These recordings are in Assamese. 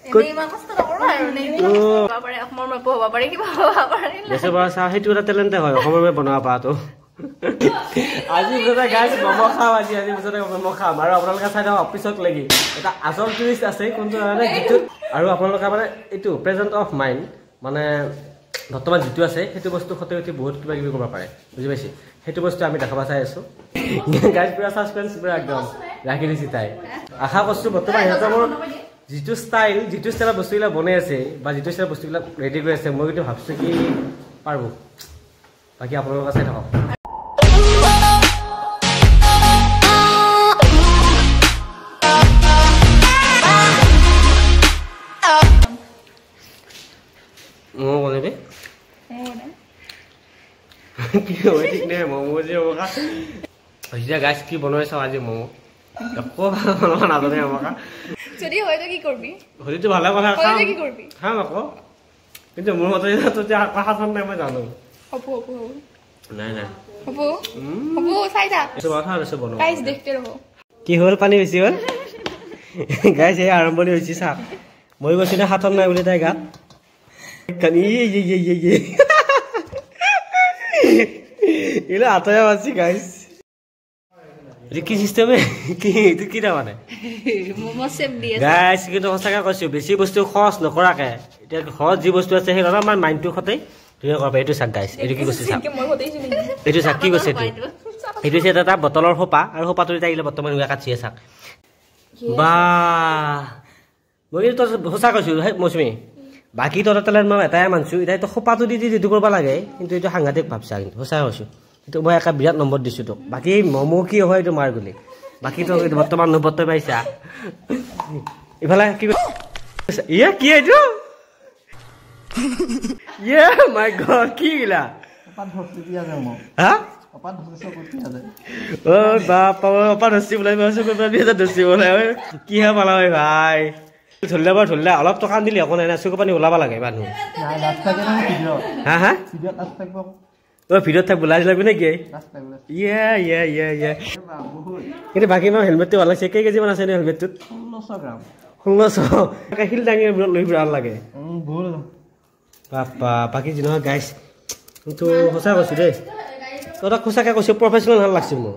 ইমান কষ্ট নকৰো আৰু নেই হ'ব পাৰে অসমৰ মেপ হ'ব পাৰে কিবা হ'ব পাৰে বেছে বাৰ চাহ সেইটো এটা টেলেণ্টে হয় অসমৰ মেপ বনোৱা পাতো আজি বুজা গাইছ মম' খাওঁ আজি বুজা মম' খাম আৰু আপোনালোকে চাই থাকক অফিচত লাগি এটা আচল টুৰিষ্ট আছে কোনটো মানে যিটো আৰু আপোনালোকে মানে এইটো প্ৰেজেন্ট অফ মাইণ্ড মানে বৰ্তমান যিটো আছে সেইটো বস্তু সতে সতে বহুত কিবা কিবি কৰিব পাৰে বুজি পাইছে সেইটো বস্তু আমি দেখাব চাই আছো গাইছ পুৰা সাসপেন্স পুৰা একদম ৰাখি দিছি তাই আশা কৰছো বৰ্তমান এটা মোৰ যিটো ষ্টাইল বস্তুবিলাক বনাই আছে বা যিটো ষ্টাইল বস্তুবিলাক ৰেডি কৰি আছে মই কিন্তু ভাবছো কি পাৰবো বাকি আপোনালোকে চাই থাকক মো বনাবি কি হয় ঠিক নাই মমো যে ওকা হইয়া গাইস কি বনাইছ আজি মমো আকৌ বনাব নাজানে আমাকা যদি হয়তো কি করবি হইতো ভালো কথা খাম কি করবি খাম আকৌ কিন্তু মোৰ মতে তো যে হাতন নাই মই জানো হবো নাই হবো চাই যা এসব কথা আছে বনো গাইস দেখতে রহো কি হল পানি বেশি হল গাইস এই আৰম্ভণি হৈছে সা মই কৈছি না হাতন নাই বুলি তাই গাত কানি ইয়ে ইলা আতয়া বাসি গাইস কি সিস্টেমে কি এটা কি মানে মোমো সেপ দিয়ে গাইস কিন্তু সঁচাকে কৈছো বেছি বস্তু খৰচ নকৰাকে এটা খৰচ যি বস্তু আছে সেই আমাৰ মাইন্ডটো খতে ধুনীয়া কৰবা এইটো চাক গাইস এইটো কি কৈছে চাক এইটো চাক কি কৈছে এইটো আছে এটা বটলৰ হোপা আৰু হোপাটো তাইলে বৰ্তমান উয়া কাটিয়ে চাক বা মই তো সঁচা কৈছো হে মৌসুমী বাকি তোৰ তেলেন মই এটাই মানছো এটা তো হোপাটো দি দিটো কৰবা লাগে কিন্তু এইটো সাংঘাতিক ভাবছা কিন্তু সঁচা কৈছো তো মই একটা বিৰাট নম্বৰ দিছো তো বাকি মমো কি হয় তো মাৰ গলি বাকি তো বৰ্তমান নবতে পাইছা ইফালে কি ইয়া কি এইটো ইয়া মাই গড কি গিলা অপাত ভক্তি দিয়া যায় মো হা অপাত ভক্তি করতে আছে ও বাপ অপাত হসি বলাই বসে করে দিয়ে দসি বলাই কি হে পালা ভাই ধরলে অলপ টকা দিলি অকন এনে চকু পানী ওলাবা লাগে মানুহ নাই রাস্তাকে না ভিডিও হা ভিডিও রাস্তা থাকবো ও ভিডিও থাক বুলাই লাগবে নাকি রাস্তা বলে ইয়া কিন্তু বাকি মই হেলমেটটো ভাল লাগছে কেই কেজি মান আছে হেলমেটটোত 1600 গ্রাম 1600 কাহিল ডাঙি লৈ ভাল লাগে ভুল বাপা বাকি জিনো গাইস কিন্তু সঁচা কৈছো দেই তোরা খোসাকে কৈছো প্রফেশনাল ভাল লাগছে মোৰ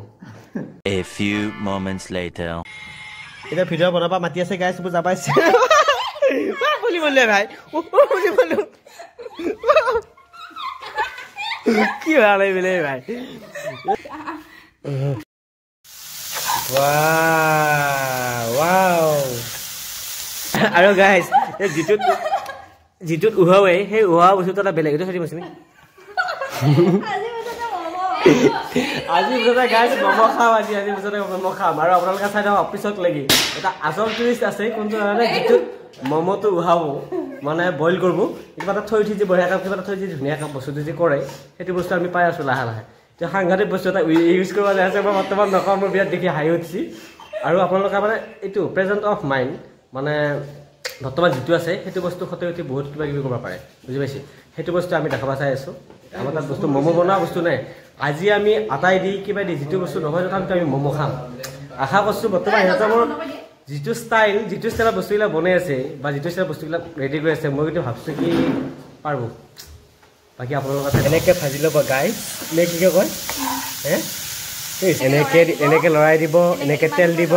A few moments later এটা ভিডিও বনাবা মাতি আছে গাইস বুঝা পাইছে বলি বললে ভাই বলি বলো কি ভালো বলে ভাই ওয়াও আৰু গাইস এই জিতুত উহাৱে সেই উহা বস্তুটো এটা বেলেগ এটা চাই তুমি আজি বুজা গাইস মম' খাওঁ আজি বুজা মম' খাম আৰু আপোনালোকে চাই থাকক অফিচত লাগি এটা আচল টুৰিষ্ট আছে কোনটো মানে যিটো মম'টো উহাব মানে বইল কৰিব কিবা এটা থৈ উঠি যে বঢ়িয়াকৈ কিবা এটা থৈ যে ধুনীয়াকৈ বস্তুটো যে কৰে সেইটো বস্তু আমি পাই আছোঁ লাহে লাহে এতিয়া সাংঘাতিক বস্তু এটা ইউজ কৰিব যায় আছে মই বৰ্তমান নকওঁ মোৰ বিৰাট দেখি হাঁহি উঠিছে আৰু আপোনালোকে মানে এইটো প্ৰেজেন্ট অফ মাইণ্ড মানে বৰ্তমান যিটো আছে সেইটো বস্তু সতে সতে বহুত কিবা কিবি কৰিব পাৰে বুজি পাইছে সেইটো বস্তু আমি দেখাব চাই আছোঁ আমাৰ তাত বস্তু মমো বনোৱা বস্তু নাই আজি আমি আটাই দি কিবা দি যিটো বস্তু নহয় তথাপিতো আমি মমো খাম আশা কৰছো বৰ্তমান এটা মোৰ যিটো ষ্টাইল বস্তুবিলাক বনাই আছে বা যিটো ষ্টাইল বস্তুবিলাক ৰেডি কৰি আছে মই কিন্তু ভাবছো কি পাৰবো বাকি আপোনালোকে এনেকে ভাজি ল'ব গাইস নে কি কয় হে এনেকে লৰাই দিব এনেকে তেল দিব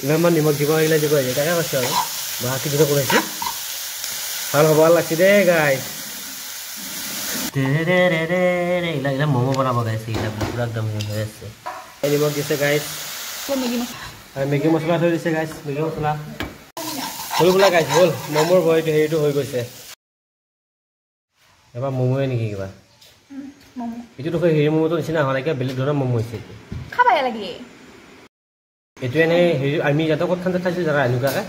ইমান নিমখ দিব এইবিলাক দিব তাকে কৈছো আৰু বাকি দুটা কৰিছে ভাল হ'ব লাগছে দে গাইস এইবিলাক মমো বনাব গাইছে এইবিলাক পুৰা একদম হৈ আছে নিমখ দিছে গাইস মেগী মছলা থৈ দিছে গাইস মেগী মছলা হ'ল বোলা গাইস হ'ল মমোৰ বইটো হেৰিটো হৈ গৈছে এবাৰ মমোয়ে নেকি কিবা এইটো দেখো হেৰি মমোটো নিচিনা হোৱা নাই কিবা বেলেগ ধৰণৰ মমো হৈছে খাবা লাগে এইটো এনে হেৰি আমি ইয়াতে ক'ত খান্তে খাইছোঁ জানা এনেকুৱাকৈ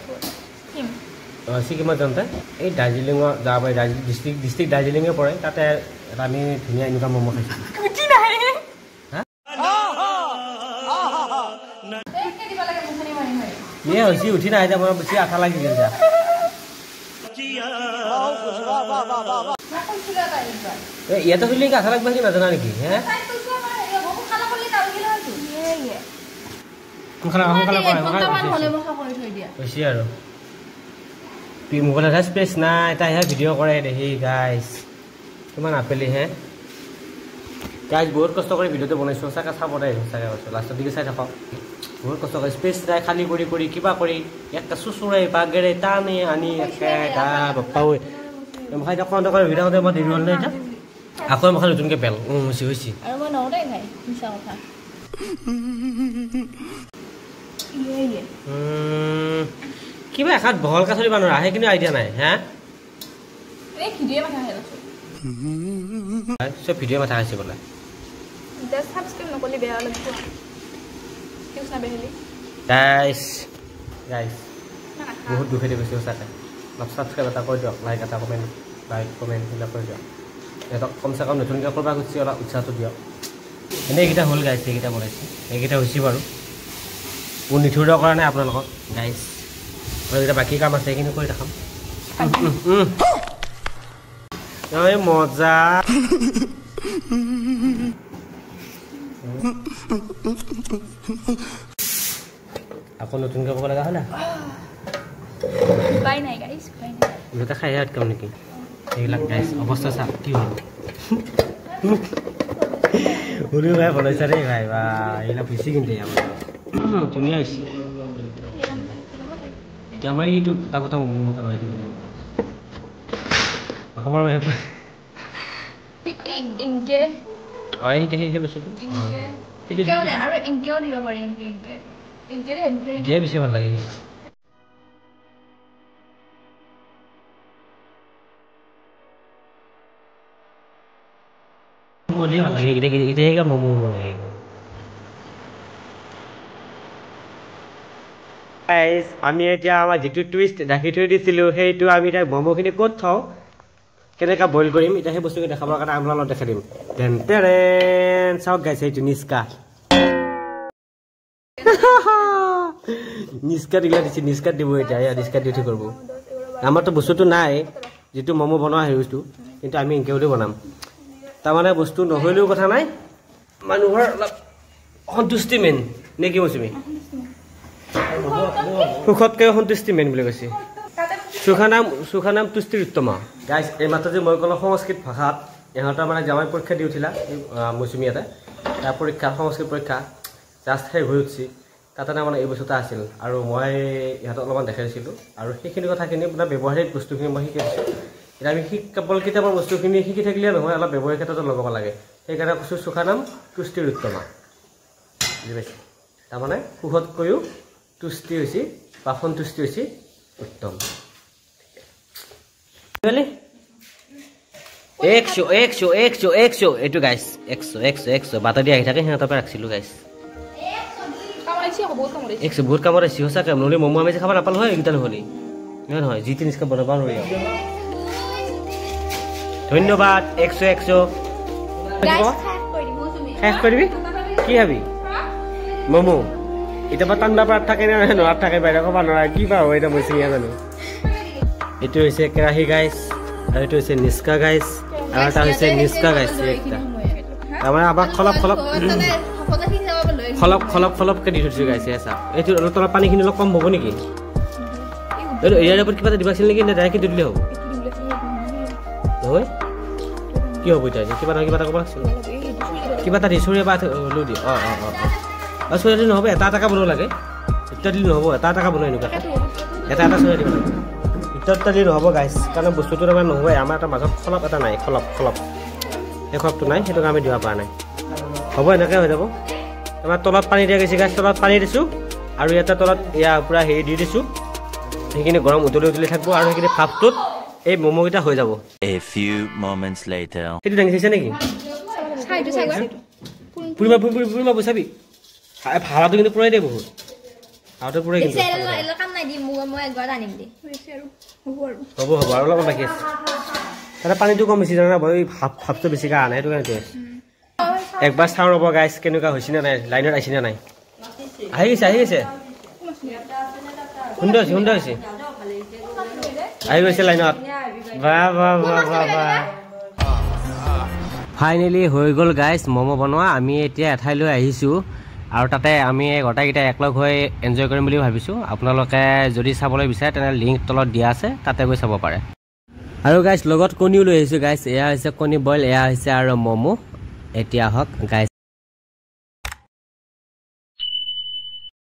ছিকিমত যাওঁতে এই দাৰ্জিলিঙৰ যাব পাৰি ডিষ্ট্ৰিক্ট দাৰ্জিলিঙে পৰে তাতে এটা আমি ধুনীয়া এনেকুৱা মমো খাইছোঁ ইয়ে হৈছে উঠি নাহে যে মই বেছি আঠা লাগি গ'ল যা ইয়াতে খুলি আঠা লাগবে কি নাজানা নেকি হে হৈছে আৰু মোবাইলত স্পেচ নাই তাইহে ভিডিঅ' কৰে দেখি গাইজ কিমান আপেলি হে গাইজ বহুত কষ্ট কৰি ভিডিঅ'টো বনাইছোঁ সঁচাকৈ চাব দে সঁচাকৈ কৈছোঁ লাষ্টৰ দিকে চাই থাকক বহুত কষ্ট কৰি স্পেচ নাই খালী কৰি কিবা কৰি একটা চুচুৰাই বাগেৰে টানি আনি বাপ্পা ঐ মই এতিয়া কণ্ট কৰি ভিডিঅ' মই দেৰি হ'ল নাই এতিয়া আকৌ মই নতুনকৈ বেল হৈছে কিবা এখাত বহল কাঠৰি মানুহ আহে কিন্তু আইডিয়া নাই হা চব ভিডিঅ' মাথা খাইছে বোলে গাইজ বহুত দুখে দি গৈছে সঁচাকৈ অলপ ছাবস্ক্ৰাইব এটা কৰি দিয়ক লাইক এটা কমেণ্ট সেইবিলাক কৰি দিয়ক সিহঁতক কমচে কম নতুনকৈ কৰিব খুজিছে অলপ উৎসাহটো দিয়ক এনেই এইকেইটা হ'ল গাইজ এইকেইটা বনাইছে এইকেইটা হৈছে বাৰু মোৰ নিঠুৰ কৰা নাই আপোনালোকক গাইজ আৰু এইকেইটা বাকী কাম আছে সেইখিনি কৰি দেখাম মজা আকৌ নতুনকৈ ক'ব লগা হ'লে ইহঁতে খাইহে আটকাম নেকি এইবিলাক গাইজ অৱস্থা চা কি হ'ল শুনি ভাই বনাইছা দেই ভাই বা এইবিলাক বেছি কিন্তু ধুনীয়া হৈছে এতিয়া আমাৰ এইটো এটা কথা বেছি ভাল লাগে আমি এতিয়া আমাৰ যিটো টুইষ্ট ৰাখি থৈ দিছিলোঁ সেইটো আমি এতিয়া ম'ম'খিনি ক'ত থওঁ কেনেকৈ বইল কৰিম এতিয়া সেই বস্তুখিনি দেখাবৰ কাৰণে আপোনালোকক অলপ দেখাই দিম চাওক গাইছে এইটো নিষ্কাত এইবিলাক দিছে নিষ্কাত দিব এতিয়া নিষ্কাত দি উঠি কৰিব আমাৰতো বস্তুটো নাই যিটো ম'ম' বনোৱা হেৰিটো কিন্তু আমি এনেকৈ হ'লেও বনাম তাৰমানে বস্তু নহ'লেও কথা নাই মানুহৰ অলপ সন্তুষ্টি মেইন নে কি কৈছোঁ সুখতকৈ সন্তুষ্টি মেইন বুলি কৈছে সুখানাম তুষ্টিৰ উত্তম গাইজ এই মাত্ৰ যে মই ক'লো সংস্কৃত ভাষাত ইহঁতৰ মানে জামাই পৰীক্ষা দি উঠিলা মৌচুমীয়াতে তাৰ পৰীক্ষা সংস্কৃত পৰীক্ষা জাষ্ট শেষ হৈ উঠিছে তাতে মানে এই বস্তুটা আছিল আৰু মই ইহঁতক অলপমান দেখাই দিছিলোঁ আৰু সেইখিনি কথাখিনি মানে ব্যৱহাৰিক বস্তুখিনি মই শিকাই দিছোঁ এতিয়া আমি কেৱল কিতাপৰ বস্তুখিনি শিকি থাকিলে নহয় অলপ ব্যৱহাৰিক ক্ষেত্ৰতো লগাব লাগে সেইকাৰণে কৈছোঁ সুখানাম তুষ্টিৰ উত্তমা বুজি পাইছে তাৰমানে সুখতকৈও তুষ্টি হৈছে বা সন্তুষ্টি হৈছে উত্তম 100 এইটো গাইছ 100 বাটা দি আহি থাকে সিহঁতৰ পৰা ৰাখিছিলোঁ গাইছ 100 বহুত কামত আহিছে সঁচাকৈ নহ'লে ম'ম' আমি যে খাব নাপালোঁ হয় এইকেইটা নহ'লে নহয় যি তিনিষ্কা বনাব নোৱাৰি ধন্যবাদ 100 শেষ কৰিবি কি ভাবি ম'ম' এতিয়া পৰা ঠাণ্ডা পাত থাকে নে নোৱাৰাত থাকে বাইদেউ ক'ব নোৱাৰে কি বা হয় এতিয়া মই চিঙিয়া জানো এইটো হৈছে কেৰাহী গাইছ আৰু এইটো হৈছে নিষ্কা গাইছ আৰু এটা হৈছে নিষ্কা গাইছ একটা তাৰমানে আমাক খলপকৈ দি থৈছোঁ গাইছে এচা এইটো অলপ তলত পানীখিনি অলপ কম হ'ব নেকি এইটো ইয়াৰ ওপৰত কিবা এটা দিবাছিল নেকি নে ডাইৰেক্ট দিলে হ'ব নহয় কি হ'ব এতিয়া কিবা নহয় কিবা এটা ক'ব লাগিছিল কিবা এটা দিছোঁ বা লৈ দিওঁ অঁ চৰিয়া দিলে নহ'ব এটা এটাকৈ বনাব লাগে এটা দিলে নহ'ব এটা এটাকৈ বনাই এনেকুৱাকৈ এটা চৰিয়া দিব লাগে এটা দিলে নহ'ব গাইছ কাৰণ বস্তুটো তাৰমানে নহয় আমাৰ এটা মাজত খলপ এটা নাই খলপ সেই খলপটো নাই সেইটো আমি দিব পৰা নাই হ'ব এনেকৈ হৈ যাব আমাৰ তলত পানী দিয়া গৈছে গাইছ তলত পানী দিছোঁ আৰু ইয়াতে তলত ইয়াৰ পূৰা হেৰি দি দিছোঁ সেইখিনি গৰম উতলি থাকিব আৰু সেইখিনি ভাপটোত এই ম'ম'কেইটা হৈ যাব সেইটো দাঙি চাইছে নেকি পুৰিমা বুজাবি ভাড়াটো কিন্তু পুৰাই দিয়ে বহুত ভাড়াটো পুৰাই কিন্তু হ'ব আৰু অলপমান বাকী আছে তাতে পানীটো কম বেছি জানা এই ভাপটো বেছিকৈ আনে সেইটো কাৰণে একবাৰ চাওঁ ৰ'ব গাইছ কেনেকুৱা হৈছে নে নাই লাইনত আহিছে নে নাই আহি গৈছে সুন্দৰ হৈছে আহি গৈছে লাইনত ফাইনেলি হৈ গ'ল গাইছ ম'ম' বনোৱা আমি এতিয়া এঠাইলৈ আহিছোঁ আৰু তাতে আমি গোটেইকেইটা একলগ হৈ এনজয় কৰিম বুলি ভাবিছোঁ আপোনালোকে যদি চাবলৈ বিচাৰে তেনে লিংক তলত দিয়া আছে তাতে গৈ চাব পাৰে আৰু গাইছ লগত কণীও লৈ আহিছোঁ গাইছ এয়া হৈছে কণী বইল এয়া হৈছে আৰু ম'ম' এতিয়া হওক গাইছ